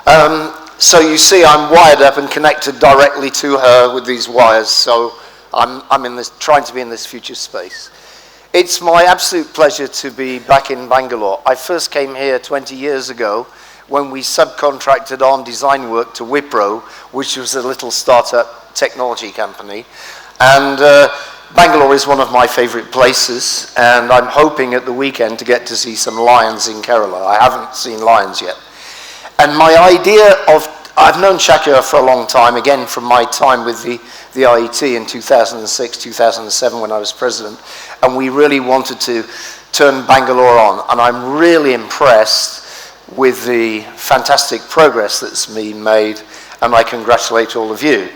So you see I'm wired up and connected directly to her with these wires, so I'm in this, trying to be in this future space. It's my absolute pleasure to be back in Bangalore. I first came here 20 years ago when we subcontracted on design work to Wipro, which was a little startup technology company. And Bangalore is one of my favorite places, and I'm hoping at the weekend to get to see some lions in Kerala. I haven't seen lions yet. And my idea of, I've known Shaka for a long time, again from my time with the IET in 2006, 2007 when I was president, and we really wanted to turn Bangalore on. And I'm really impressed with the fantastic progress that's been made, and I congratulate all of you.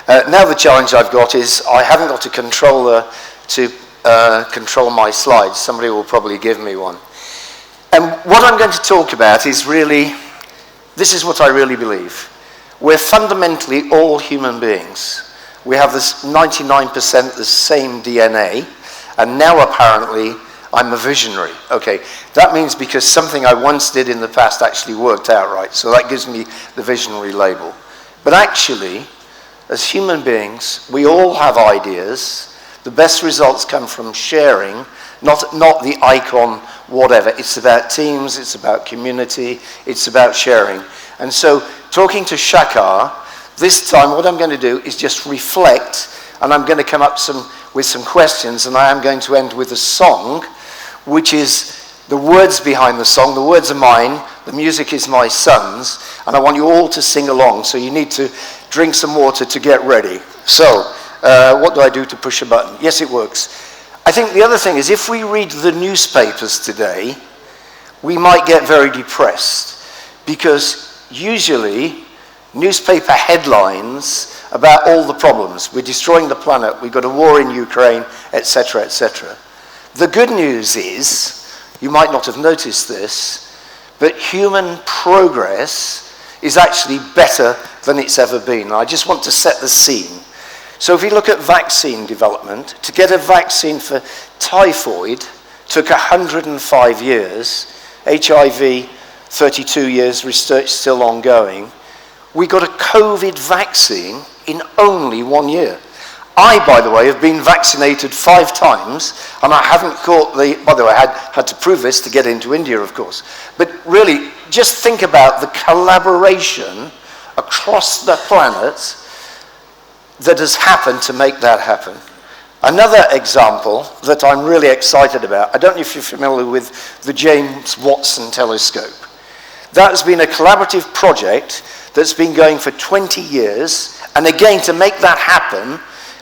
Now the challenge I've got is I haven't got a controller to control my slides. Somebody will probably give me one. And what I'm going to talk about is really, this is what I really believe. We're fundamentally all human beings. We have this 99% the same DNA, and now apparently I'm a visionary. Okay, that means because something I once did in the past actually worked out right, so that gives me the visionary label. But actually, as human beings, we all have ideas. The best results come from sharing, not the icon, whatever. It's about teams, it's about community, it's about sharing. And so, talking to Shakar, this time what I'm going to do is just reflect, and I'm going to come up with some questions, and I am going to end with a song, which is the words behind the song. The words are mine, the music is my son's, and I want you all to sing along, so you need to drink some water to get ready. So, what do I do to push a button? Yes, it works. I think the other thing is, if we read the newspapers today, we might get very depressed, because usually newspaper headlines about all the problems. We're destroying the planet, we've got a war in Ukraine, etc., etc. The good news is, you might not have noticed this, but human progress is actually better than it's ever been. I just want to set the scene. So if you look at vaccine development, to get a vaccine for typhoid took 105 years, HIV 32 years, research still ongoing. We had a COVID vaccine in only 1 year. I, by the way, have been vaccinated 5 times, and I haven't caught by the way, I had to prove this to get into India, of course. But really, just think about the collaboration across the planet that has happened to make that happen. Another example that I'm really excited about, I don't know if you're familiar with the James Watson telescope. That has been a collaborative project that's been going for 20 years, and again, to make that happen,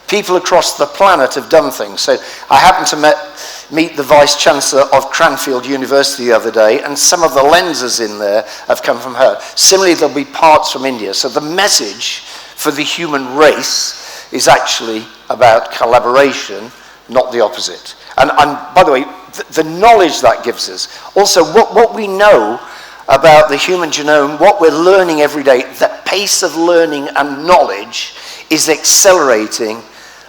people across the planet have done things. So I happened to meet the Vice Chancellor of Cranfield University the other day, and some of the lenses in there have come from her. Similarly, there'll be parts from India. So the message for the human race is actually about collaboration, not the opposite. And by the way, the knowledge that gives us, also what we know about the human genome, what we're learning every day, the pace of learning and knowledge is accelerating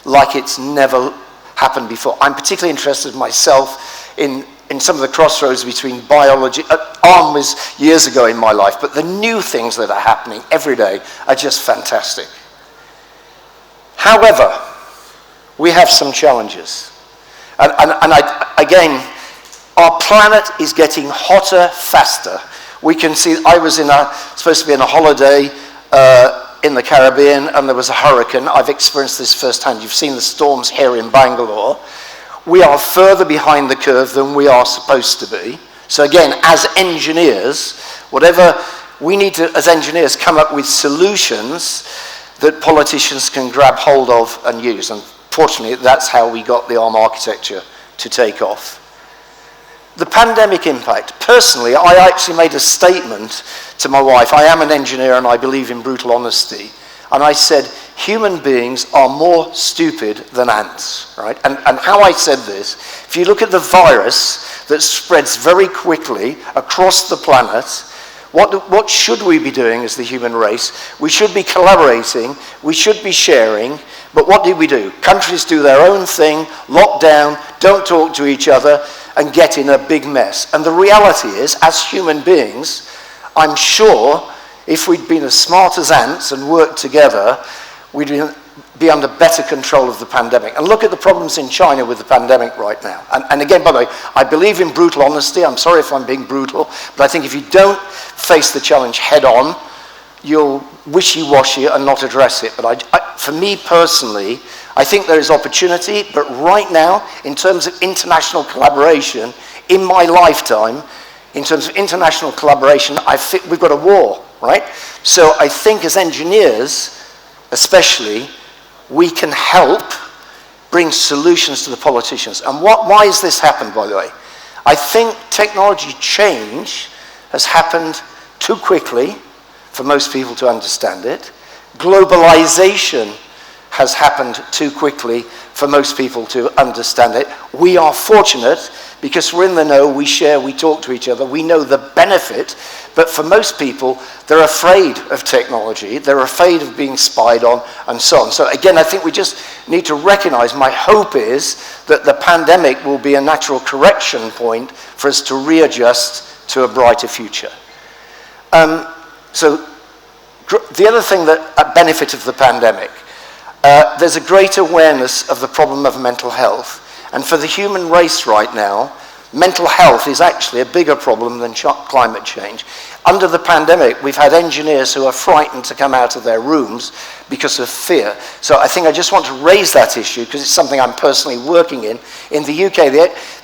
like it's never happened before. I'm particularly interested myself in some of the crossroads between biology. ARM was years ago in my life, but the new things that are happening every day are just fantastic. However, we have some challenges. Again, our planet is getting hotter faster. We can see, I was supposed to be on a holiday in the Caribbean, and there was a hurricane. I've experienced this firsthand. You've seen the storms here in Bangalore. We are further behind the curve than we are supposed to be. So again, as engineers, whatever we need to, as engineers, come up with solutions that politicians can grab hold of and use. And fortunately, that's how we got the ARM architecture to take off. The pandemic impact. Personally, I actually made a statement to my wife. I am an engineer and I believe in brutal honesty. And I said, human beings are more stupid than ants, right? And how I said this, if you look at the virus that spreads very quickly across the planet, what should we be doing as the human race? We should be collaborating, we should be sharing, but what did we do? Countries do their own thing, lock down, don't talk to each other, and get in a big mess. And the reality is, as human beings, I'm sure If we'd been as smart as ants and worked together, we'd be under better control of the pandemic. And look at the problems in China with the pandemic right now. And again, by the way, I believe in brutal honesty. I'm sorry if I'm being brutal, but I think if you don't face the challenge head on, you'll wishy-washy and not address it. But for me personally, I think there is opportunity, but right now, in terms of international collaboration, in my lifetime, in terms of international collaboration, we've got a war, right? So I think as engineers, especially, we can help bring solutions to the politicians. And why has this happened, by the way? I think technology change has happened too quickly for most people to understand it. Globalization has happened too quickly for most people to understand it. We are fortunate because we're in the know, we share, we talk to each other, we know the benefit, but for most people, they're afraid of technology, they're afraid of being spied on, and so on. So again, I think we just need to recognize, my hope is that the pandemic will be a natural correction point for us to readjust to a brighter future. So the other thing that a benefit of the pandemic, there's a great awareness of the problem of mental health. And for the human race right now, mental health is actually a bigger problem than climate change. Under the pandemic, we've had engineers who are frightened to come out of their rooms because of fear. So I think I just want to raise that issue because it's something I'm personally working in. In the UK,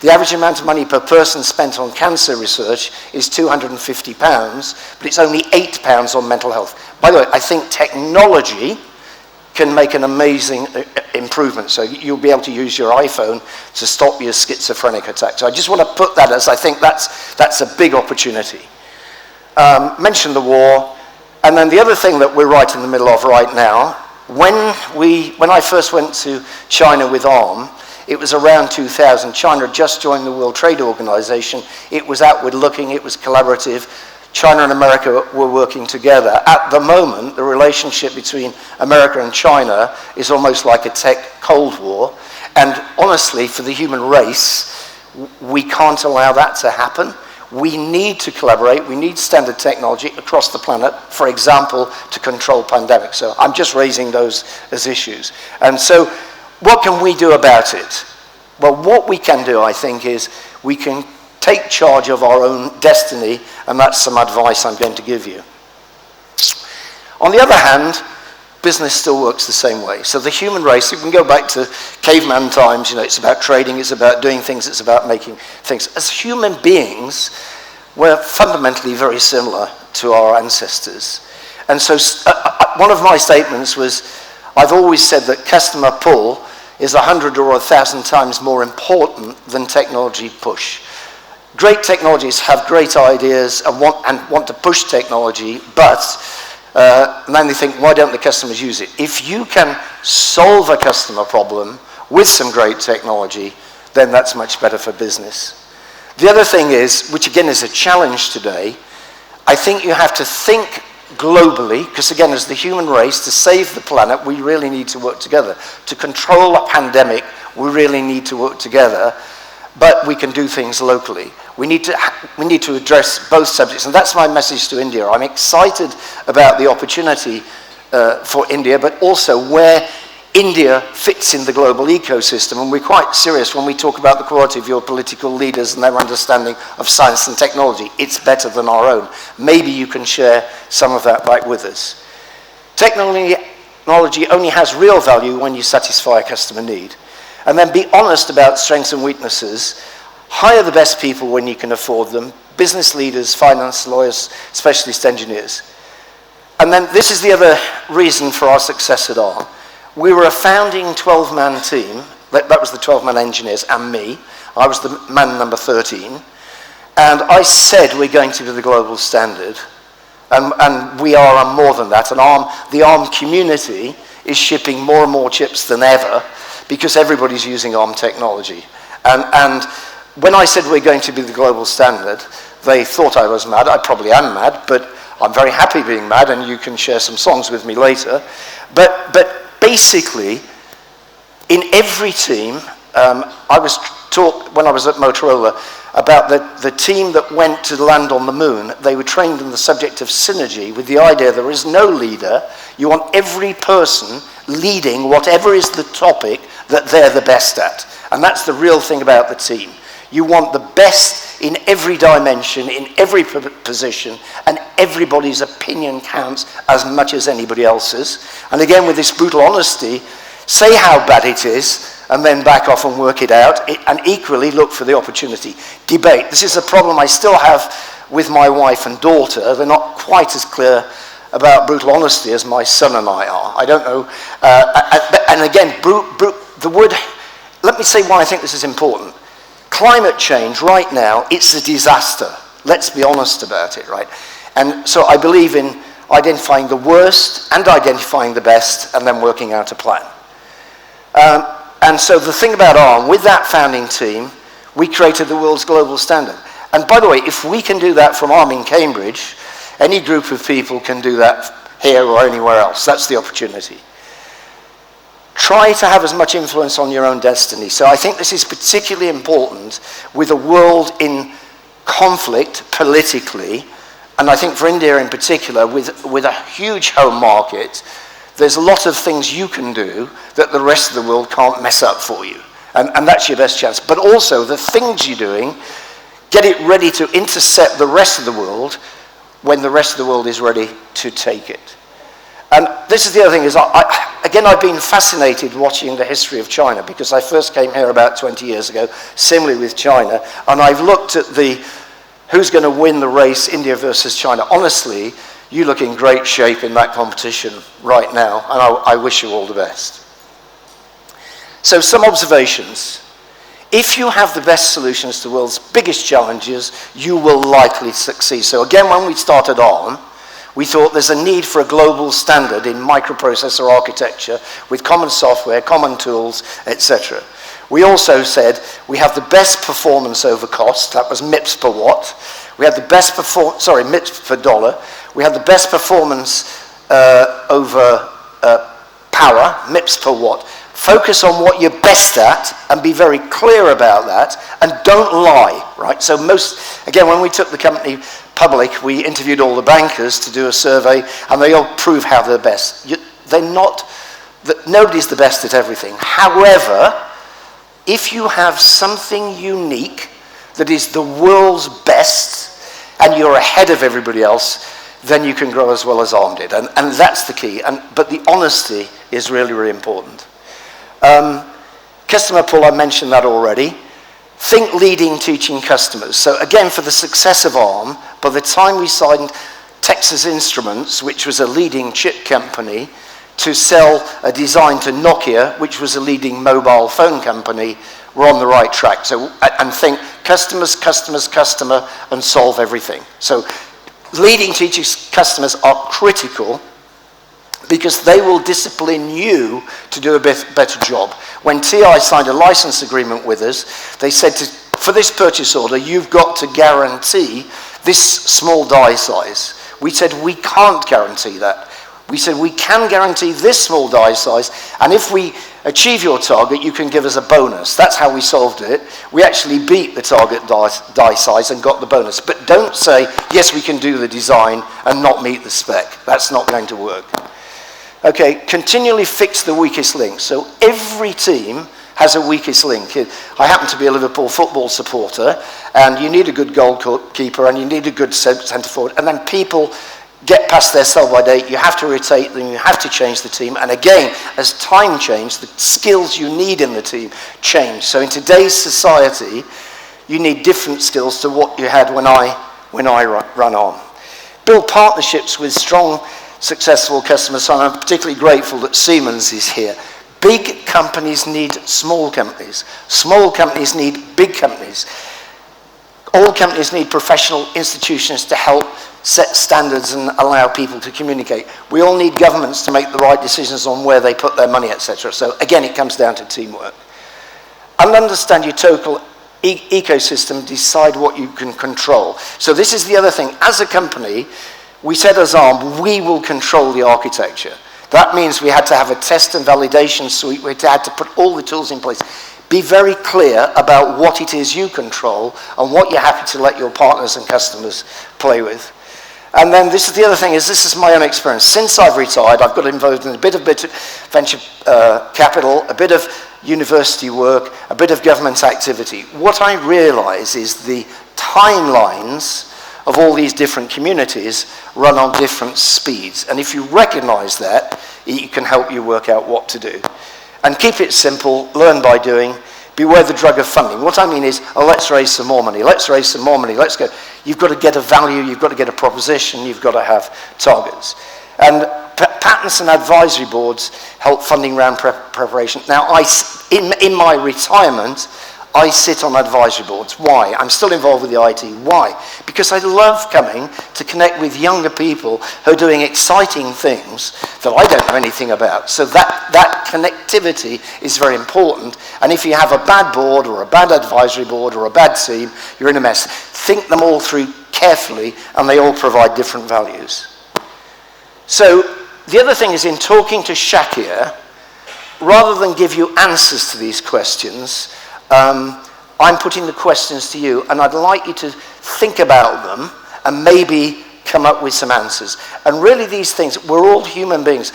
the average amount of money per person spent on cancer research is £250, but it's only £8 on mental health. By the way, I think technology can make an amazing improvement. So you'll be able to use your iPhone to stop your schizophrenic attack. So I just want to put that as I think that's a big opportunity. Mention the war, and then the other thing that we're right in the middle of right now, when I first went to China with ARM, it was around 2000. China had just joined the World Trade Organization. It was outward looking, it was collaborative. China and America were working together. At the moment, the relationship between America and China is almost like a tech Cold War. And honestly, for the human race, we can't allow that to happen. We need to collaborate. We need standard technology across the planet, for example, to control pandemics. So I'm just raising those as issues. And so what can we do about it? Well, what we can do, I think, is we can take charge of our own destiny, and that's some advice I'm going to give you. On the other hand, business still works the same way. So the human race, you can go back to caveman times, it's about trading, it's about doing things, it's about making things. As human beings, we're fundamentally very similar to our ancestors. And so one of my statements was, I've always said that customer pull is 100 or 1,000 times more important than technology push. Great technologies have great ideas and want to push technology, but then they think, why don't the customers use it? If you can solve a customer problem with some great technology, then that's much better for business. The other thing is, which again is a challenge today, I think you have to think globally, because again, as the human race, to save the planet, we really need to work together. To control a pandemic, we really need to work together. But we can do things locally. We need to address both subjects, and that's my message to India. I'm excited about the opportunity for India, but also where India fits in the global ecosystem, and we're quite serious when we talk about the quality of your political leaders and their understanding of science and technology. It's better than our own. Maybe you can share some of that back with us. Technology only has real value when you satisfy a customer need. And then be honest about strengths and weaknesses. Hire the best people when you can afford them. Business leaders, finance lawyers, specialist engineers. And then this is the other reason for our success at ARM. We were a founding 12-man team. That was the 12-man engineers and me. I was the man number 13. And I said we're going to be the global standard. And we are more than that. And the ARM community is shipping more and more chips than ever, because everybody's using ARM technology. And when I said we're going to be the global standard, they thought I was mad. I probably am mad, but I'm very happy being mad, and you can share some songs with me later. But basically, in every team, I was taught when I was at Motorola, about the team that went to land on the moon. They were trained in the subject of synergy with the idea there is no leader. You want every person leading whatever is the topic that they're the best at. And that's the real thing about the team. You want the best in every dimension, in every position, and everybody's opinion counts as much as anybody else's. And again, with this brutal honesty, say how bad it is, and then back off and work it out, and equally look for the opportunity. Debate. This is a problem I still have with my wife and daughter. They're not quite as clear about brutal honesty as my son and I are. I don't know. And again, the word, let me say why I think this is important. Climate change right now, it's a disaster. Let's be honest about it, right? And so I believe in identifying the worst and identifying the best and then working out a plan. And so the thing about ARM, with that founding team, we created the world's global standard. And by the way, if we can do that from ARM in Cambridge, any group of people can do that here or anywhere else. That's the opportunity. Try to have as much influence on your own destiny. So I think this is particularly important with a world in conflict politically, and I think for India in particular, with a huge home market, there's a lot of things you can do that the rest of the world can't mess up for you. And that's your best chance. But also, the things you're doing, get it ready to intercept the rest of the world when the rest of the world is ready to take it. And this is the other thing, is again, I've been fascinated watching the history of China, because I first came here about 20 years ago, similarly with China, and I've looked at who's going to win the race, India versus China. Honestly, you look in great shape in that competition right now, and I wish you all the best. So some observations. If you have the best solutions to the world's biggest challenges, you will likely succeed. So again, when we started on, we thought there's a need for a global standard in microprocessor architecture with common software, common tools, etc. We also said we have the best performance over cost. That was MIPS per watt. We had the best MIPS per dollar. We had the best performance over power, MIPS per watt. Focus on what you're best at and be very clear about that, and don't lie, right? So again, when we took the company public, we interviewed all the bankers to do a survey, and they all prove how they're best. Nobody's the best at everything. However, if you have something unique that is the world's best, and you're ahead of everybody else, then you can grow as well as ARM did. And that's the key. But the honesty is really, really important. Customer pull, I mentioned that already. Think leading, teaching customers. So again, for the success of ARM, by the time we signed Texas Instruments, which was a leading chip company, to sell a design to Nokia, which was a leading mobile phone company, we're on the right track. So, and think customers, customers, customer, and solve everything. So leading, teaching customers are critical, because they will discipline you to do a better job. When TI signed a license agreement with us, they said, for this purchase order, you've got to guarantee this small die size. We said, we can't guarantee that. We said, we can guarantee this small die size, and if we achieve your target, you can give us a bonus. That's how we solved it. We actually beat the target die size and got the bonus. But don't say, yes, we can do the design and not meet the spec. That's not going to work. Okay, continually fix the weakest link. So every team has a weakest link. I happen to be a Liverpool football supporter, and you need a good goalkeeper, and you need a good centre forward, and then people get past their sell-by date, you have to rotate them, you have to change the team, and again, as time changes, the skills you need in the team change. So in today's society, you need different skills to what you had when I run on. Build partnerships with strong, successful customers, so I'm particularly grateful that Siemens is here. Big companies need small companies. Small companies need big companies. All companies need professional institutions to help set standards and allow people to communicate. We all need governments to make the right decisions on where they put their money, etc. So again, it comes down to teamwork. And understand your total ecosystem, decide what you can control. So this is the other thing. As a company, we said as ARM, we will control the architecture. That means we had to have a test and validation suite. We had to put all the tools in place. Be very clear about what it is you control and what you're happy to let your partners and customers play with. And then this is the other thing, is this is my own experience. Since I've retired, I've got involved in a bit of venture capital, a bit of university work, a bit of government activity. What I realize is the timelines of all these different communities run on different speeds. And if you recognize that, it can help you work out what to do. And keep it simple, learn by doing, beware the drug of funding. What I mean is, oh, let's raise some more money, let's raise some more money, let's go. You've got to get a value, you've got to get a proposition, you've got to have targets. And patents and advisory boards help funding round preparation. Now, in my retirement, I sit on advisory boards. Why? I'm still involved with the IET. Why? Because I love coming to connect with younger people who are doing exciting things that I don't know anything about. So that connectivity is very important. And if you have a bad board or a bad advisory board or a bad team, you're in a mess. Think them all through carefully, and they all provide different values. So the other thing is, in talking to Shakir, rather than give you answers to these questions, I'm putting the questions to you, and I'd like you to think about them and maybe come up with some answers. And really these things, we're all human beings.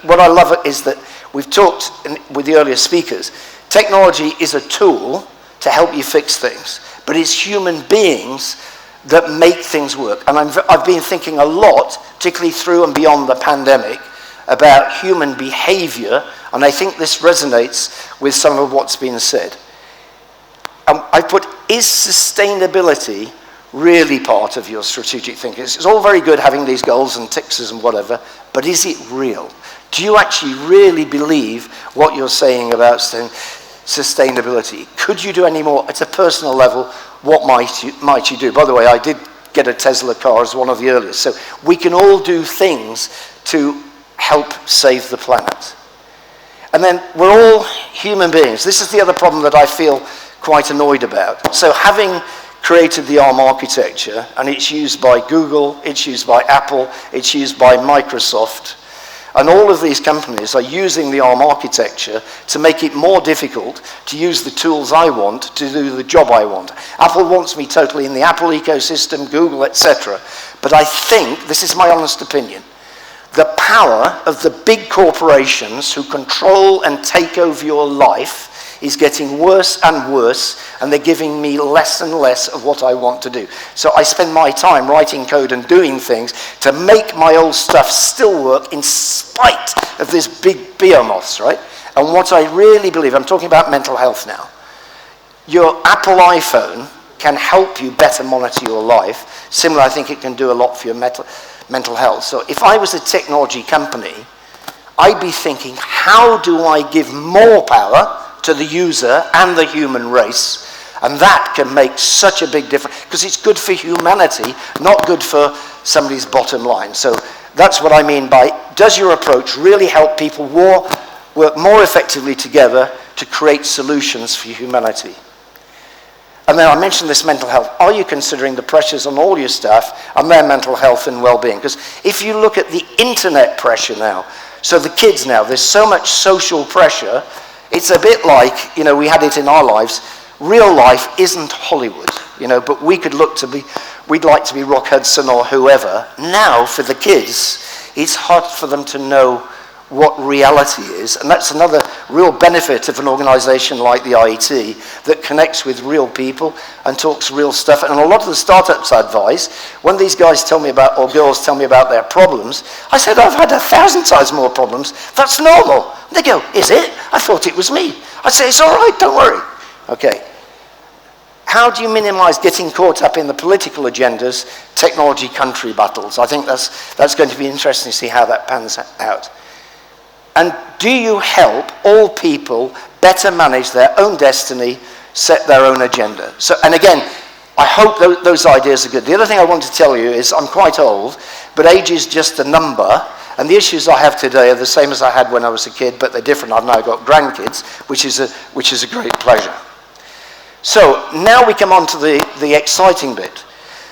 What I love is that we've talked with the earlier speakers, technology is a tool to help you fix things, but it's human beings that make things work. And I've been thinking a lot, particularly through and beyond the pandemic, about human behavior, and I think this resonates with some of what's been said. I put, is sustainability really part of your strategic thinking? It's all very good having these goals and ticks and whatever, but is it real? Do you actually really believe what you're saying about sustainability? Could you do any more? At a personal level, what might you do? By the way, I did get a Tesla car as one of the earliest, so we can all do things to help save the planet. And then we're all human beings. This is the other problem that I feel quite annoyed about. So having created the ARM architecture, and it's used by Google, it's used by Apple, it's used by Microsoft, and all of these companies are using the ARM architecture to make it more difficult to use the tools I want to do the job I want. Apple wants me totally in the Apple ecosystem, Google, etc. But I think, this is my honest opinion, the power of the big corporations who control and take over your life is getting worse and worse, and they're giving me less and less of what I want to do. So I spend my time writing code and doing things to make my old stuff still work in spite of this big behemoths, right? And what I really believe, I'm talking about mental health now, your Apple iPhone can help you better monitor your life. Similar, I think it can do a lot for your mental health. So if I was a technology company, I'd be thinking, how do I give more power to the user and the human race? And that can make such a big difference, because it's good for humanity, not good for somebody's bottom line. So that's what I mean by, does your approach really help people work more effectively together to create solutions for humanity? And then I mentioned this mental health. Are you considering the pressures on all your staff and their mental health and well-being? Because if you look at the internet pressure now, so the kids now, there's so much social pressure. It's a bit like, we had it in our lives. Real life isn't Hollywood, but we could we'd like to be Rock Hudson or whoever. Now, for the kids, it's hard for them to know what reality is. And that's another real benefit of an organization like the IET that connects with real people and talks real stuff. And a lot of the startups I advise, when these guys tell me about, or girls tell me about their problems, I said, I've had 1,000 times more problems. That's normal. They go, is it? I thought it was me. I say, it's all right, don't worry. Okay. How do you minimize getting caught up in the political agendas, technology country battles? I think that's going to be interesting to see how that pans out. And do you help all people better manage their own destiny, set their own agenda? So, and again, I hope those ideas are good. The other thing I want to tell you is I'm quite old, but age is just a number, and the issues I have today are the same as I had when I was a kid, but they're different. I've now got grandkids, which is a great pleasure. So now we come on to the exciting bit.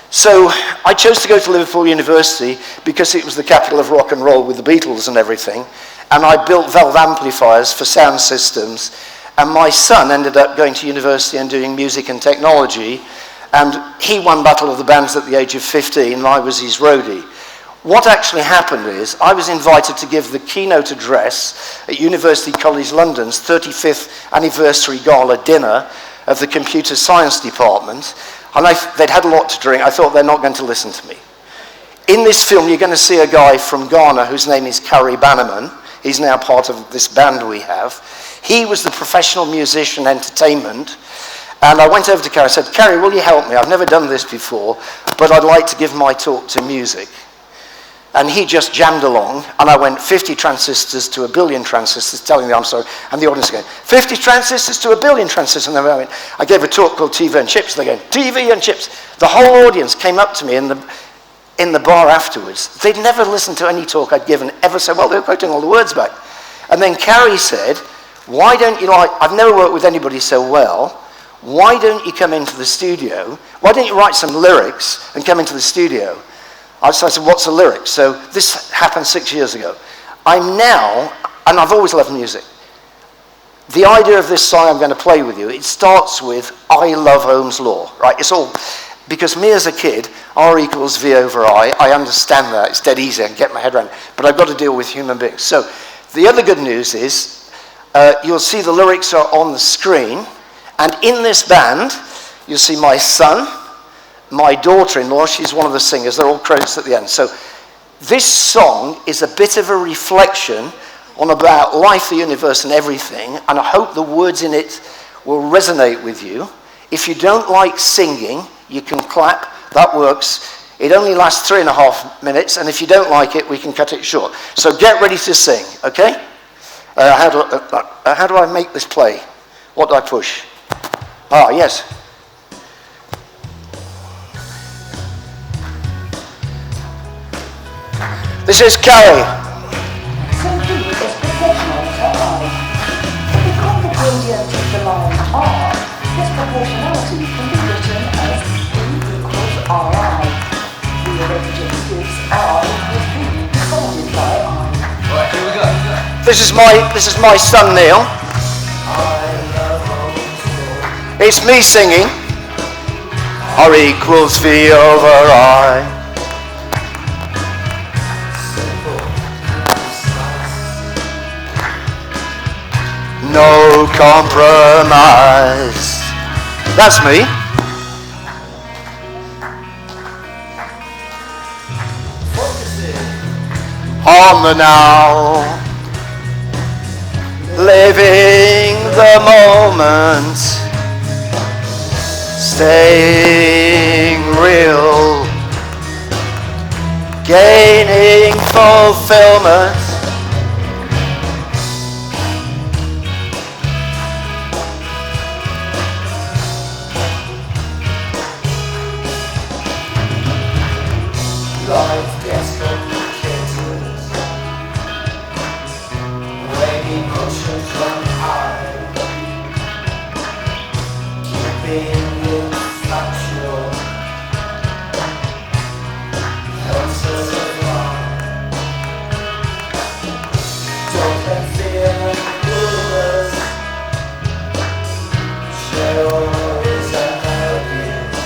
So I chose to go to Liverpool University because it was the capital of rock and roll with the Beatles and everything, and I built valve amplifiers for sound systems, And my son ended up going to university and doing music and technology, and he won Battle of the Bands at the age of 15, and I was his roadie. What actually happened is I was invited to give the keynote address at University College London's 35th anniversary gala dinner of the computer science department, and they'd had a lot to drink. I thought, they're not going to listen to me. In this film, you're going to see a guy from Ghana whose name is Carrie Bannerman. He's now part of this band we have. He was the professional musician entertainment. And I went over to Carrie and said, Carrie, will you help me? I've never done this before, but I'd like to give my talk to music. And he just jammed along, and I went 50 transistors to 1 billion transistors, telling them I'm sorry, and the audience again, 50 transistors to 1 billion transistors, and then I gave a talk called TV and Chips, and they're going, TV and Chips. The whole audience came up to me in the bar afterwards. They'd never listened to any talk I'd given ever so well. They were quoting all the words back. And then Carrie said, why don't you, I've never worked with anybody so well, why don't you come into the studio? Why don't you write some lyrics and come into the studio? I said, what's a lyric? So this happened 6 years ago. I'm now, and I've always loved music, the idea of this song I'm going to play with you, it starts with, I love Ohm's law, right? It's all, because me as a kid, R equals V over I understand that, it's dead easy, I can get my head around it, but I've got to deal with human beings. So the other good news is, you'll see the lyrics are on the screen, and in this band, you'll see my son, my daughter-in-law, she's one of the singers, they're all credits at the end. So this song is a bit of a reflection on about life, the universe, and everything, and I hope the words in it will resonate with you. If you don't like singing, you can clap, that works. It only lasts 3.5 minutes, and if you don't like it, we can cut it short. So get ready to sing, okay? How do I make this play? What do I push? Ah, yes. This is Carrie. So he is proportional to I. If we call the gradient of the line R, this proportionality can be written as E equals Ri. The arrangement gives R equals B divided by I. Right, here we go. This is my son Neil. It's me singing. R equals V over I. No compromise. That's me. On the now, living the moment, staying real, gaining fulfillment. Life gets complicated when emotions run high. Keeping it factual helps us alive. Don't let fear rule us. Share all worries and melodies.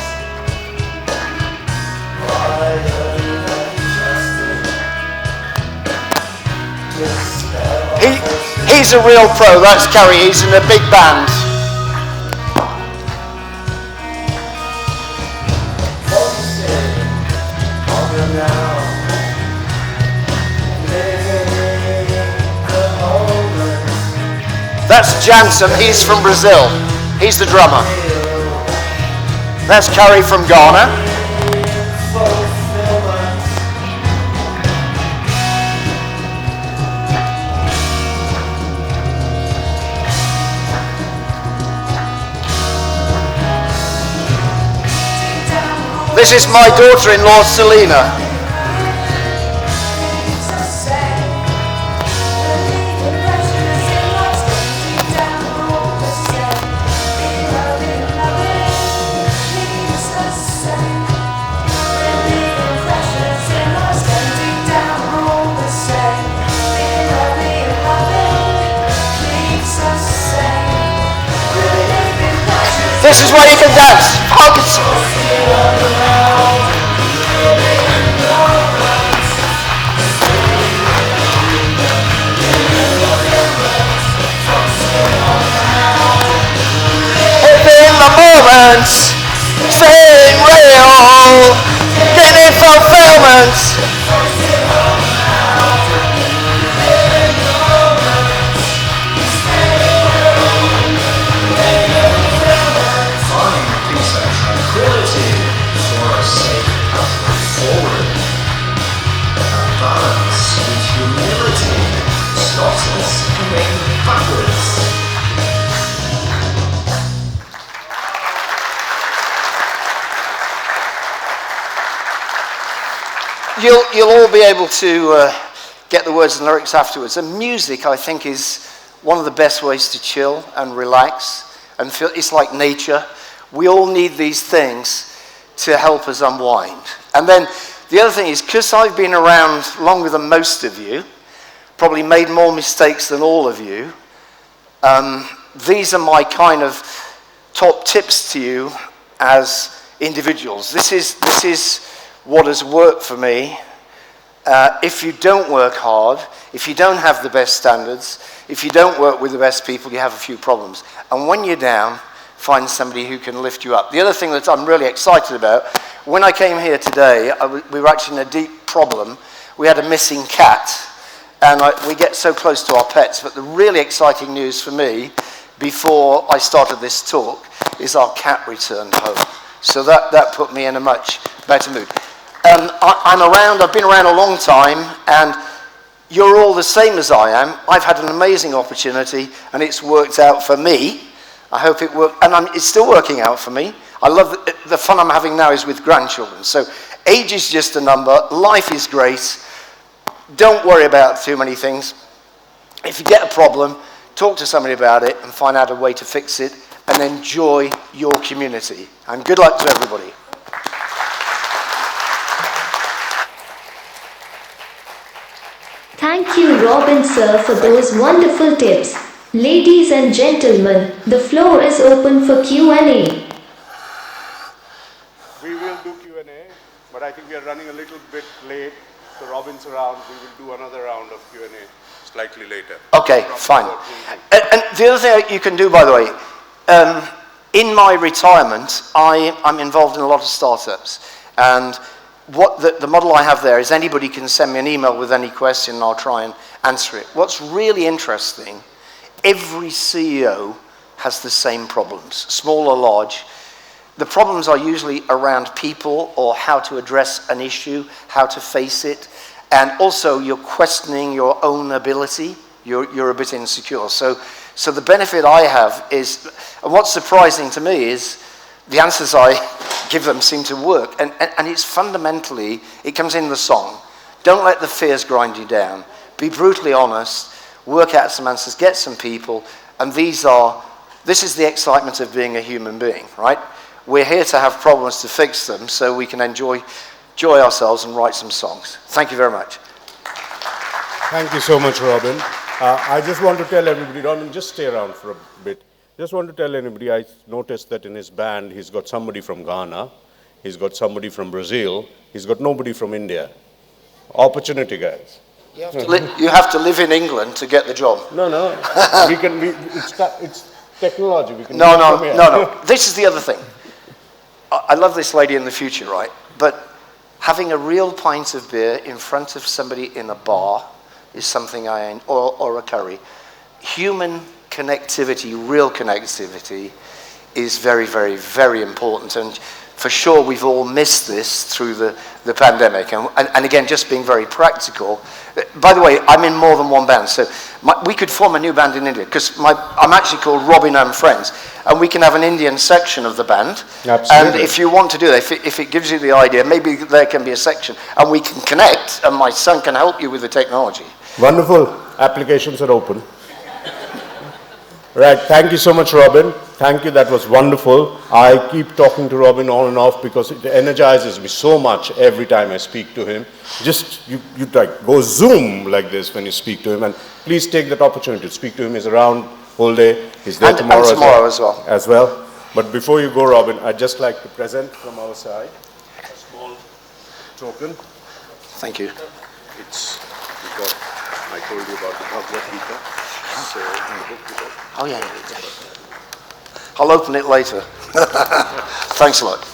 He's a real pro, that's Carrie, he's in a big band. That's Jansen, he's from Brazil, he's the drummer. That's Carrie from Ghana. This is my daughter-in-law, Selena. is where you can dance. Focus. In the moment, staying real, getting fulfillment. Find peace and tranquility for a safe pathway forward. And balance with humility stops us going backwards. You'll all be able to get the words and lyrics afterwards. And music, I think, is one of the best ways to chill and relax and feel. It's like nature. We all need these things to help us unwind. And then the other thing is, because I've been around longer than most of you, probably made more mistakes than all of you, these are my kind of top tips to you as individuals. This is what has worked for me. If you don't work hard, if you don't have the best standards, if you don't work with the best people, you have a few problems. And when you're down, find somebody who can lift you up. The other thing that I'm really excited about, when I came here today, we were actually in a deep problem. We had a missing cat, and we get so close to our pets, but the really exciting news for me, before I started this talk, is our cat returned home. So that put me in a much better mood. I've been around a long time, and you're all the same as I am. I've had an amazing opportunity, and it's worked out for me. I hope it worked, and it's still working out for me. I love the fun I'm having now is with grandchildren. So age is just a number, life is great. Don't worry about too many things. If you get a problem, talk to somebody about it and find out a way to fix it, and enjoy your community. And good luck to everybody. Thank you, Robin sir, for those wonderful tips. Ladies and gentlemen, the floor is open for Q&A. We will do Q&A, but I think we are running a little bit late. So Robin's around. We will do another round of Q&A slightly later. Okay, fine. And the other thing you can do, by the way, in my retirement, I'm involved in a lot of startups. And what the model I have there is anybody can send me an email with any question and I'll try and answer it. What's really interesting, every CEO has the same problems, small or large. The problems are usually around people or how to address an issue, how to face it, and also you're questioning your own ability. You're a bit insecure. So the benefit I have is, and what's surprising to me is the answers I give them seem to work. And it's fundamentally, it comes in the song. Don't let the fears grind you down. Be brutally honest, work out some answers, get some people, and this is the excitement of being a human being, right? We're here to have problems to fix them so we can enjoy ourselves and write some songs. Thank you very much. Thank you so much, Robin. I just want to tell everybody, Robin, just stay around for a bit. Just want to tell anybody, I noticed that in his band, he's got somebody from Ghana, he's got somebody from Brazil, he's got nobody from India. Opportunity, guys. You have to live in England to get the job. No. It's technology. We can No. This is the other thing. I love this lady in the future, right? But having a real pint of beer in front of somebody in a bar is something or a curry. Human connectivity, real connectivity, is very, very, very important. And for sure, we've all missed this through the pandemic. And again, just being very practical. By the way, I'm in more than one band, so we could form a new band in India, because I'm actually called Robin and Friends, and we can have an Indian section of the band. Absolutely. And if you want to do that, if it gives you the idea, maybe there can be a section, and we can connect, and my son can help you with the technology. Wonderful. Applications are open. Right, thank you so much, Robin. Thank you, that was wonderful. I keep talking to Robin on and off because it energizes me so much every time I speak to him. Just, you like go Zoom like this when you speak to him, and please take that opportunity to speak to him. He's around whole day. He's there tomorrow, and tomorrow as well. As well. But before you go, Robin, I'd just like to present from our side a small token. Thank you. We've got, I told you about the Bhagavad Gita. So, the book is up. Oh, yeah. I'll open it later. Thanks a lot.